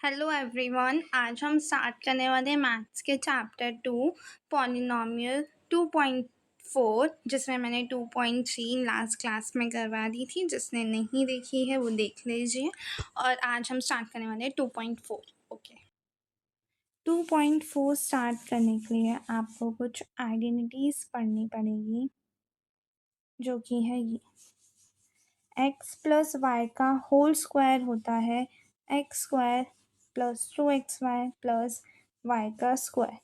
Hello everyone. आज हम start करने वाले हैं मैथ्स के चैप्टर 2 पॉलिनोमियल 2.4, जिसमें मैंने 2.3 लास्ट क्लास में करवा दी थी। जिसने नहीं देखी है वो देख लीजिए। और आज हम स्टार्ट करने वाले हैं 2.4। ओके, 2.4 स्टार्ट करने के लिए आपको कुछ आइडेंटिटीज पढ़नी पड़ेगी, जो कि है ये x प्लस वाई का होल स्क्वायर होता है x square plus 2xy plus y का स्क्वायर।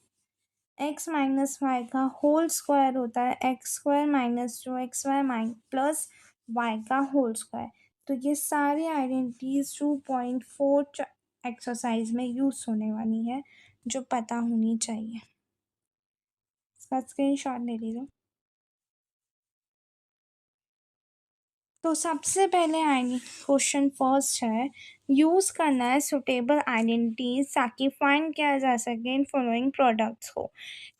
x माइनस वाई का होल स्क्वायर होता है x square minus 2xy plus y का होल स्क्वायर। तो ये सारी आइडेंटिटीज 2.4 एक्सरसाइज में यूज होने वाली है, जो पता होनी चाहिए। इसका स्क्रीनशॉट ले लीजिए। तो सबसे पहले क्वेश्चन फर्स्ट है, यूज़ करना है सुटेबल आइडेंटिटीज ताकि फाइंड किया जा सके इन फॉलोइंग प्रोडक्ट्स को।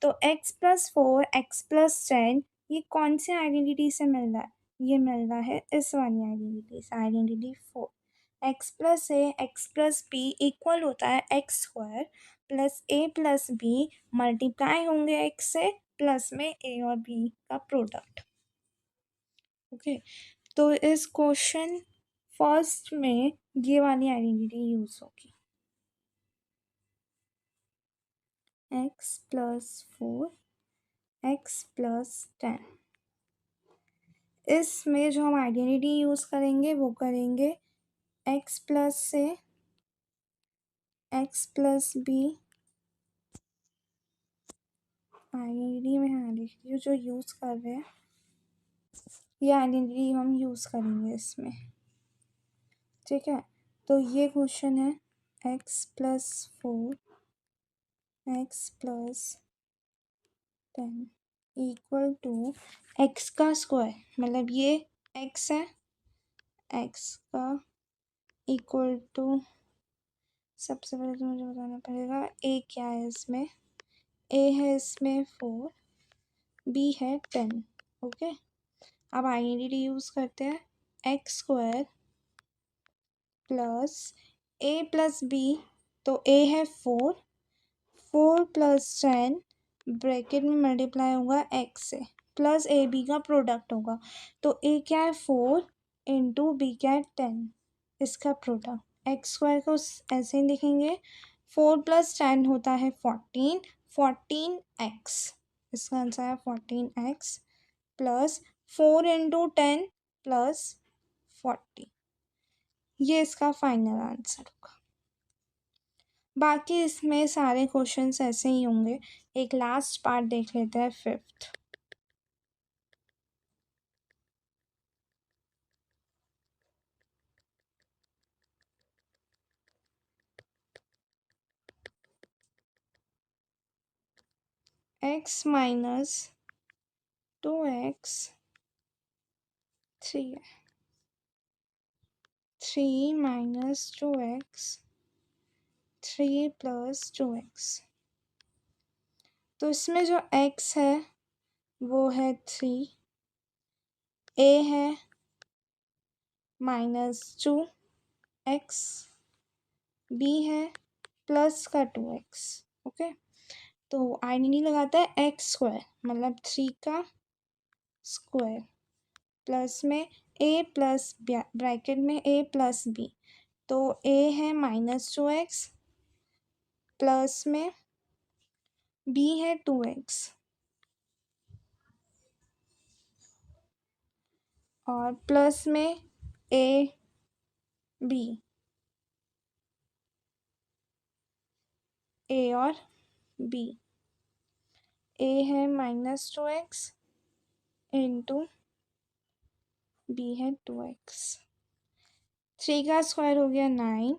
तो x+4 x+10 ये कौन सी आइडेंटिटी से मिल रहा है? ये मिल रहा है इस वाली आइडेंटिटी से, आइडेंटिटी 4। x+a x+b इक्वल होता है x square plus a plus b multiply होंगे x से, प्लस में a और b का प्रोडक्ट। ओके, तो इस क्वेश्चन फर्स्ट में ये वाली आइडेंटिटी यूज होगी, x+4 x+10। इसमें जो हम आइडेंटिटी यूज करेंगे वो करेंगे x प्लस से x+b। आइडेंटिटी में आइडेंटिटी जो यूज कर रहे हैं, ये आइडेंटिटी हम यूज करेंगे इसमें। ठीक है, तो ये क्वेश्चन है x+4 x+10 equal to x का स्क्वायर, मतलब ये एक्स है, एक्स का इक्वल टू, सबसे पहले तो मुझे बताना पड़ेगा ए क्या है इसमें। ए है इसमें 4, बी है 10। ओके, अब आइडेंटिटी यूज करते हैं, एक्स स्क्वायर प्लस ए प्लस बी, तो ए है 4, 4 प्लस 10 ब्रैकेट में मल्टीप्लाई होगा एक्स से, प्लस ए बी का प्रोडक्ट होगा। तो ए क्या है 4 इंटू बी क्या है 10, इसका प्रोडक्ट। एक्स स्क्वायर को ऐसे ही लिखेंगे, 4 प्लस 10 होता है 14, 14x, इसका आंसर है 14x प्लस 4 इंटू 10 प्लस 40। ये इसका फाइनल आंसर होगा। बाकी इसमें सारे क्वेश्चंस ऐसे ही होंगे। एक लास्ट पार्ट देख लेते हैं, फिफ्थ। x माइनस 2x 3 है, 3 माइनस 2x 3 प्लस 2x। तो इसमें जो x है वो है 3, a है -2x, b है प्लस का 2x। ओके, तो आइडेंटिटी लगाता है एक्स स्क्वायर, मतलब 3 का स्क्वायर प्लस में a प्लस ब्रैकेट में a प्लस b, तो a है -2x प्लस में b है 2x और प्लस में a b, a और b। a है -2x इंटू b है 2x। 3 का स्क्वायर हो गया 9।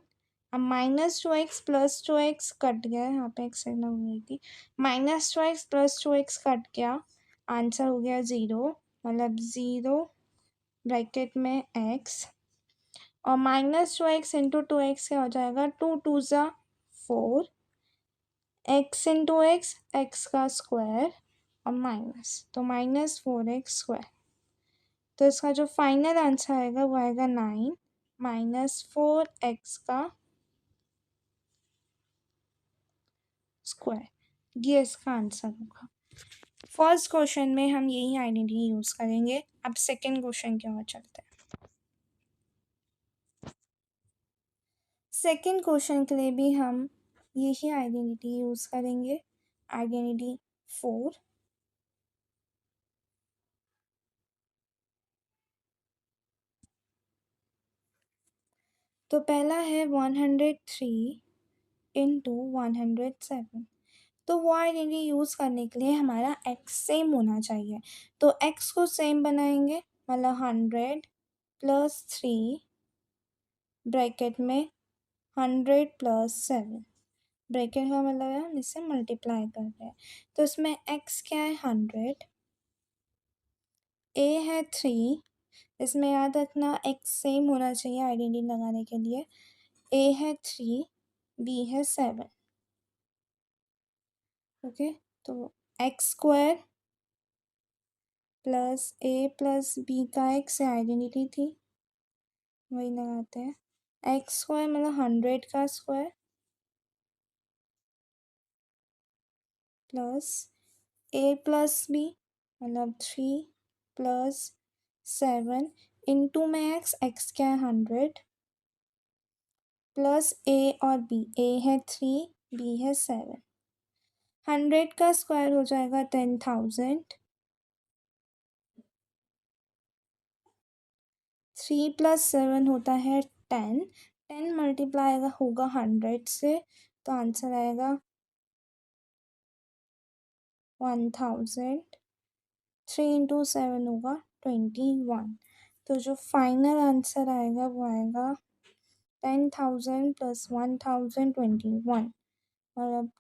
अब -2x प्लस 2x कट गया, यहाँ पे एक साइड हो गई थी, -2x प्लस 2x कट गया, आंसर हो गया 0, मतलब 0 ब्रैकेट में x और -2x इंटू 2x क्या हो जाएगा, 2 2 ज़ा 4, x इंटू x का स्क्वायर और माइनस, तो -4x²। तो इसका जो फाइनल आंसर आएगा वो आएगा 9 -4x का स्क्वायर। ये इसका आंसर होगा। फर्स्ट क्वेश्चन में हम यही आइडेंटिटी यूज़ करेंगे। अब सेकेंड क्वेश्चन की ओर चलते हैं। सेकेंड क्वेश्चन के लिए भी हम यही आइडेंटिटी यूज़ करेंगे, आइडेंटिटी 4। तो पहला है 103 इंटू 107। तो वो आइडेंटिटी यूज़ करने के लिए हमारा एक्स सेम होना चाहिए। तो एक्स को सेम बनाएंगे, मतलब 100 प्लस 3 ब्रैकेट में 100 प्लस 7। ब्रैकेट का मतलब है हम इससे मल्टीप्लाई कर रहे हैं। तो इसमें एक्स क्या है 100, ए है 3। इसमें याद रखना एक्स सेम होना चाहिए आइडेंटिटी लगाने के लिए। ए है 3, बी है 7। ओके, तो एक्स स्क्वायर प्लस ए प्लस बी का एक्स आइडेंटिटी थी, वही लगाते हैं। एक्स स्क्वायर मतलब 100 का स्क्वायर प्लस ए प्लस बी मतलब 3 प्लस 7 इंटू में एक्स क्या है 100 प्लस ए और बी, ए है 3, बी है 7। 100 का स्क्वायर हो जाएगा 10,000। 3 प्लस 7 होता है 10। 10 मल्टीप्लाई होगा 100 से, तो आंसर आएगा 1000। 3 इंटू 7 होगा 21। तो जो फाइनल आंसर आएगा वो आएगा 10,000 प्लस 1021, मतलब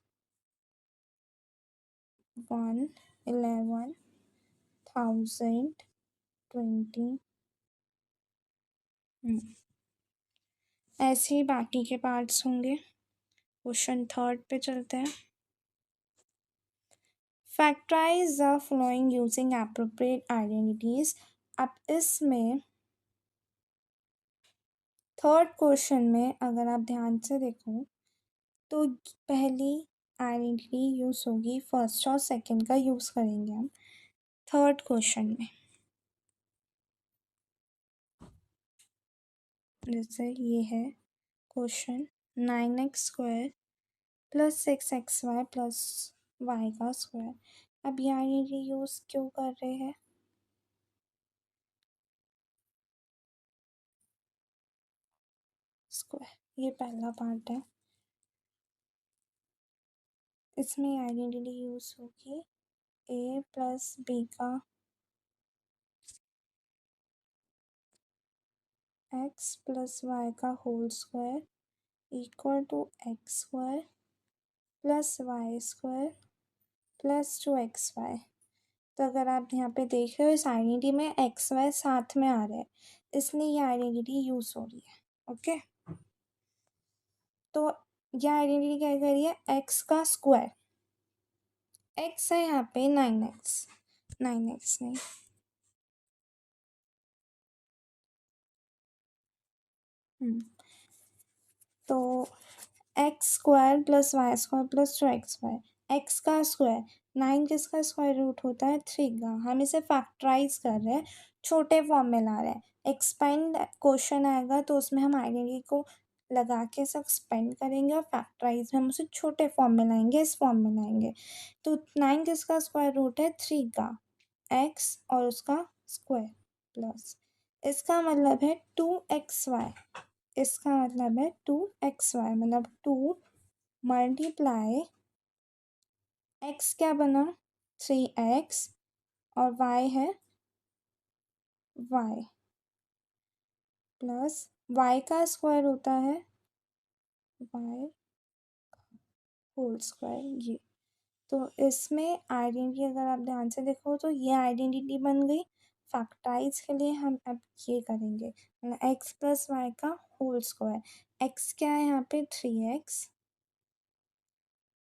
11,020। ऐसे ही बाकी के पार्ट्स होंगे। क्वेश्चन थर्ड पे चलते हैं। Factorise the following using appropriate identities. अब इसमें थर्ड क्वेश्चन में अगर आप ध्यान से देखो तो पहली आइडेंटिटी यूज़ होगी, फर्स्ट और सेकंड का यूज़ करेंगे हम थर्ड क्वेश्चन में। जैसे ये है question 9x² plus 6xy plus y का स्क्वायर। अब ये आइडेंटिटी यूज़ क्यों कर रहे हैं? स्क्वायर, ये पहला पार्ट है। इसमें आइडेंटिटी यूज़ होगी ए प्लस बी का एक्स प्लस वाई का whole square equal to x square plus y square plus 2xy। तो अगर आप यहाँ पे देख रहे हो इस आइडेंटिटी में एक्स वाई साथ में आ रहे हैं, इसलिए ये आइडेंटिटी यूज़ हो रही है। ओके, तो ये आइडेंटिटी क्या कर रही है? एक्स का स्क्वायर, एक्स है यहाँ पे 9x, 9x नहीं, तो x square plus y square plus 2xy। X का स्क्वायर, 9 किसका स्क्वायर रूट होता है? 3 का। हम इसे फैक्टराइज कर रहे हैं, छोटे फॉर्म में ला रहे हैं। एक्सपेंड क्वेश्चन आएगा तो उसमें हम आइडेंटिटी को लगा के सब एक्सपेंड करेंगे और फैक्टराइज में हम उसे छोटे फॉर्म में लाएंगे, इस फॉर्म में लाएंगे। तो 9 किसका स्क्वायर रूट है? 3 का, एक्स और उसका स्क्वायर प्लस, इसका मतलब है 2xy। इसका मतलब है 2xy, मतलब 2 मल्टीप्लाई एक्स क्या बना? 3x और y है y प्लस y का स्क्वायर होता है y होल स्क्वायर। ये तो इसमें आइडेंटिटी अगर आप ध्यान से देखो तो ये आइडेंटिटी बन गई। फैक्टराइज के लिए हम अब ये करेंगे, मतलब एक्स प्लस वाई का होल स्क्वायर। एक्स क्या है यहाँ पे? 3x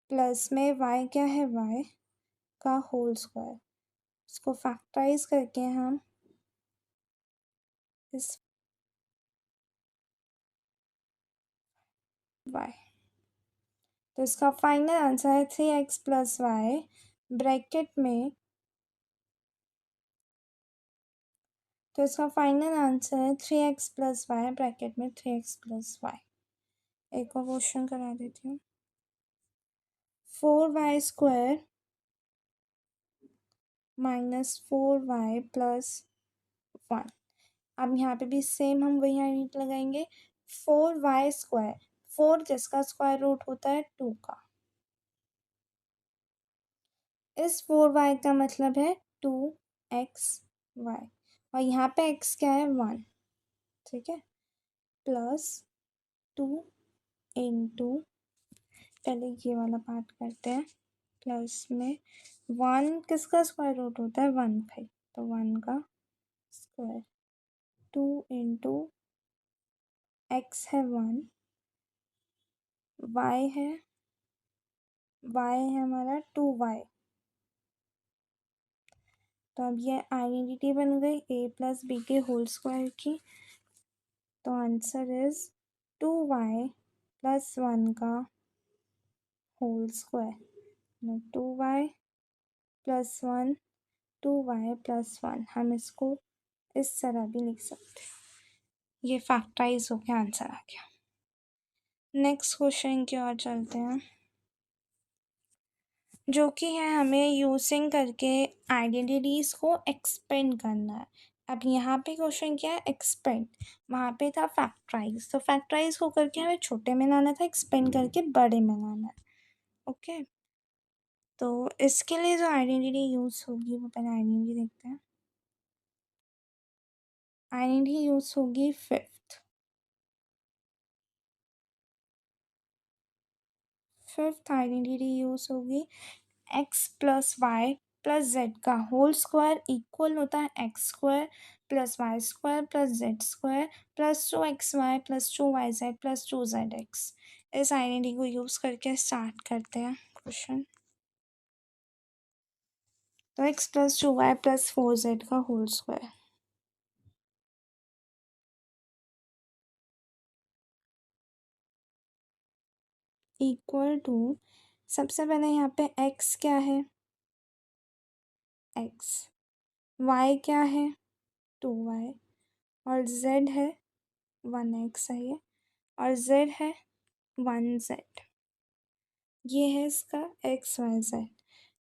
प्लस में y क्या है? y का होल स्क्वायर। इसको फैक्टराइज करके हम इस y, तो इसका फाइनल आंसर है 3x प्लस वाई ब्रैकेट में। तो इसका फाइनल आंसर है 3x प्लस वाई ब्रैकेट में 3x प्लस वाई। एक और क्वेश्चन करा देती हूँ। 4y square minus 4y plus 1। अब यहाँ पे भी सेम हम वही यूनिट लगाएंगे। 4y स्क्वायर, 4 जिसका स्क्वायर रूट होता है 2 का। इस 4y का मतलब है 2xy और यहाँ पे x क्या है 1, ठीक है। प्लस 2 इंटू, पहले ये वाला पार्ट करते हैं, प्लस में 1 किसका स्क्वायर रूट होता है 1 का, तो 1 का स्क्वायर। 2 इंटू x है 1, y है हमारा 2y। तो अब ये आइडेंटिटी बन गई a प्लस बी के होल स्क्वायर की। तो आंसर इज 2y प्लस 1 का whole square. 2y plus 1, 2y plus 1, हम इसको इस तरह भी लिख सकते हैं। ये फैक्टराइज होकर आंसर आ गया। नेक्स्ट क्वेश्चन की ओर चलते हैं, जो कि है हमें यूजिंग करके आइडेंटिटीज को एक्सपेंड करना है। अब यहाँ पे क्वेश्चन क्या है, एक्सपेंड। वहाँ पे था फैक्टराइज, तो फैक्टराइज को करके हमें छोटे में लाना था, एक्सपेंड करके बड़े में लाना है। ओके, तो इसके लिए जो आइडेंटिटी यूज होगी वो पहले आइडेंटिटी देखते हैं। आइडेंटिटी यूज होगी फिफ्थ आइडेंटिटी यूज होगी x plus Y plus Z का होल स्क्वायर इक्वल होता है x square plus y square plus z square plus 2xy plus 2yz plus 2zx। इस आइडेंटिटी को यूज करके स्टार्ट करते हैं क्वेश्चन। तो x plus 2y plus 4z का होल स्क्वायर इक्वल टू, सबसे पहले यहाँ पे x क्या है x, y क्या है 2y और z है 1x है ये, और z है 1z। ये है इसका एक्स वाई जेड।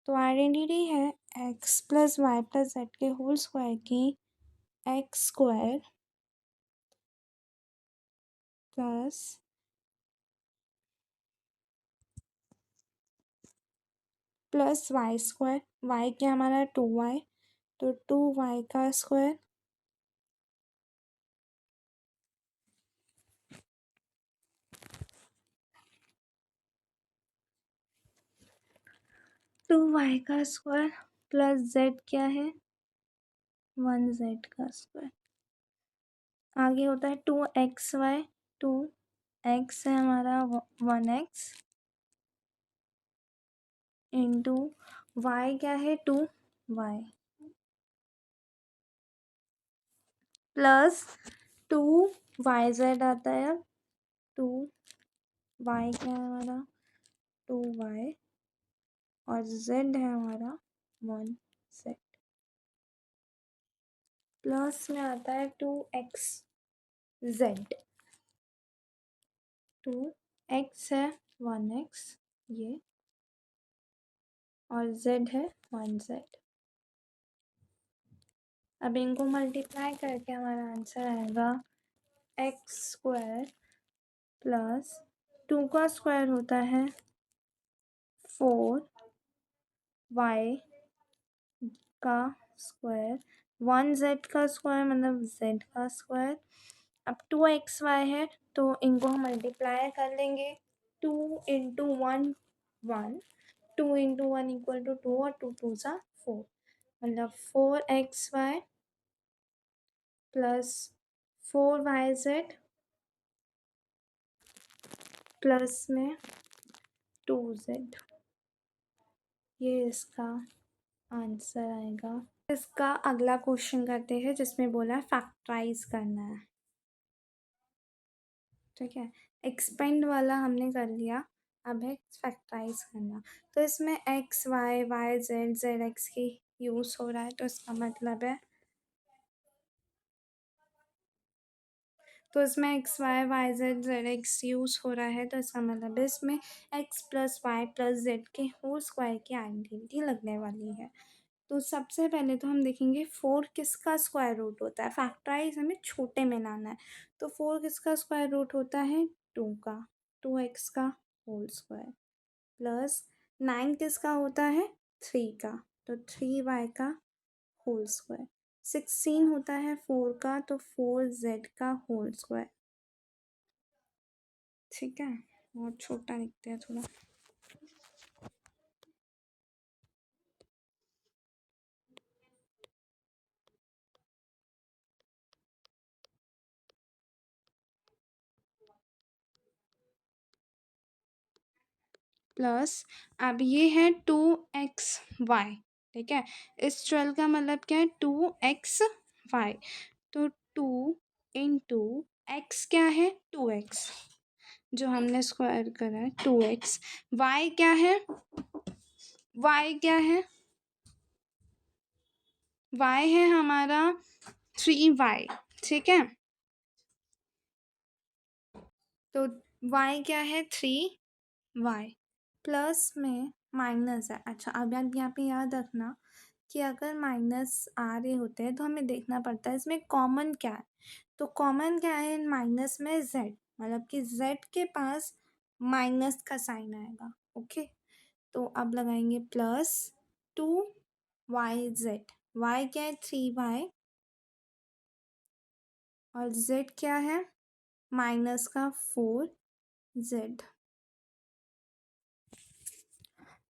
तो आइडेंटिटी है x plus Y plus z के होल स्क्वायर की x square plus y square, y क्या हमारा 2y, तो 2y का स्क्वायर प्लस z क्या है 1z का स्क्वायर। आगे होता है 2xy, 2x है हमारा 1x इंटू y क्या है 2y प्लस 2yz आता है। 2y क्या है हमारा 2y और z है हमारा 1z प्लस में आता है 2xz। 2x है 1x ये और z है 1z। अब इनको मल्टीप्लाई करके हमारा आंसर आएगा एक्स स्क्वायर प्लस 2 का स्क्वायर होता है 4y का स्क्वायर 1z का स्क्वायर मतलब z का स्क्वायर। अब 2xy है तो इनको हम मल्टीप्लाई कर लेंगे। 2 इंटू 1 1, 2 इंटू 1 इक्वल टू 2 और 2 2 सा 4, मतलब 4xy प्लस 4yz प्लस में 2z। ये इसका आंसर आएगा। इसका अगला क्वेश्चन करते हैं जिसमें बोला है फैक्टराइज करना है, ठीक है। एक्सपेंड वाला हमने कर लिया, अब है फैक्टराइज करना, तो इसमें x y y z z x की यूज़ हो रहा है, तो इसका मतलब है तो इसमें x y y z z x use हो रहा है, तो इसका मतलब है इसमें x plus Y plus z के होल स्क्वायर की आइडेंटिटी लगने वाली है। तो सबसे पहले तो हम देखेंगे 4 किसका स्क्वायर रूट होता है। फैक्टराइज हमें छोटे में लाना है, तो 4 किसका स्क्वायर रूट होता है, 2 का, 2x का होल स्क्वायर प्लस 9 किसका होता है, 3 का, तो 3y का होल स्क्वायर। 16 होता है 4 का, तो 4z का होल स्क्वायर। ठीक है, बहुत छोटा लिखते हैं थोड़ा। प्लस अब ये है 2xy, ठीक है, इस 12 का मतलब क्या है, 2xy, तो 2 इंटू एक्स क्या है, 2x, जो हमने स्क्वायर करा है 2x, y क्या है, y क्या है, y है हमारा 3y, ठीक है, तो y क्या है, 3y, प्लस में माइनस है। अच्छा, अब यहाँ पे याद रखना कि अगर माइनस आ रहे होते हैं तो हमें देखना पड़ता है इसमें कॉमन क्या है, तो कॉमन क्या है इन माइनस में, z, मतलब कि z के पास माइनस का साइन आएगा। ओके, तो अब लगाएंगे प्लस 2yz, y क्या है, 3y, और z क्या है, माइनस का 4z,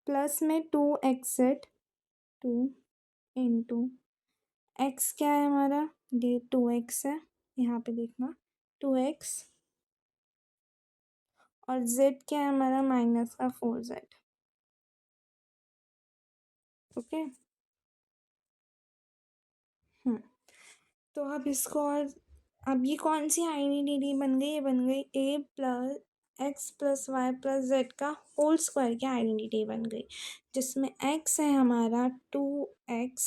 प्लस में 2xz, 2 इंटू एक्स क्या है हमारा, ये 2x है, यहाँ पे देखना 2x, और z क्या है हमारा, माइनस का 4z। ओके, तो अब इसको, और अब ये कौन सी आइडेंटिटी बन गई, ये बन गई A plus X plus Y plus Z का होल स्क्वायर की आइडेंटिटी बन गई, जिसमें एक्स है हमारा 2x,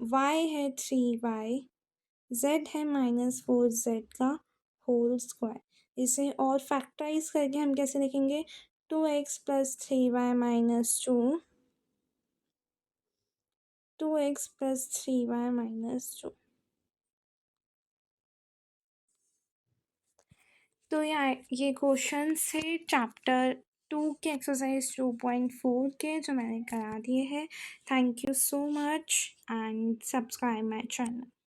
वाई है 3y, जेड है -4z का होल स्क्वायर। इसे और फैक्टराइज करके हम कैसे लिखेंगे, 2x plus 3y minus 2x plus 3y minus 2। तो ये क्वेश्चन से चैप्टर 2 के एक्सरसाइज 2.4 के जो मैंने करा दिए हैं। Thank you so much and subscribe my channel.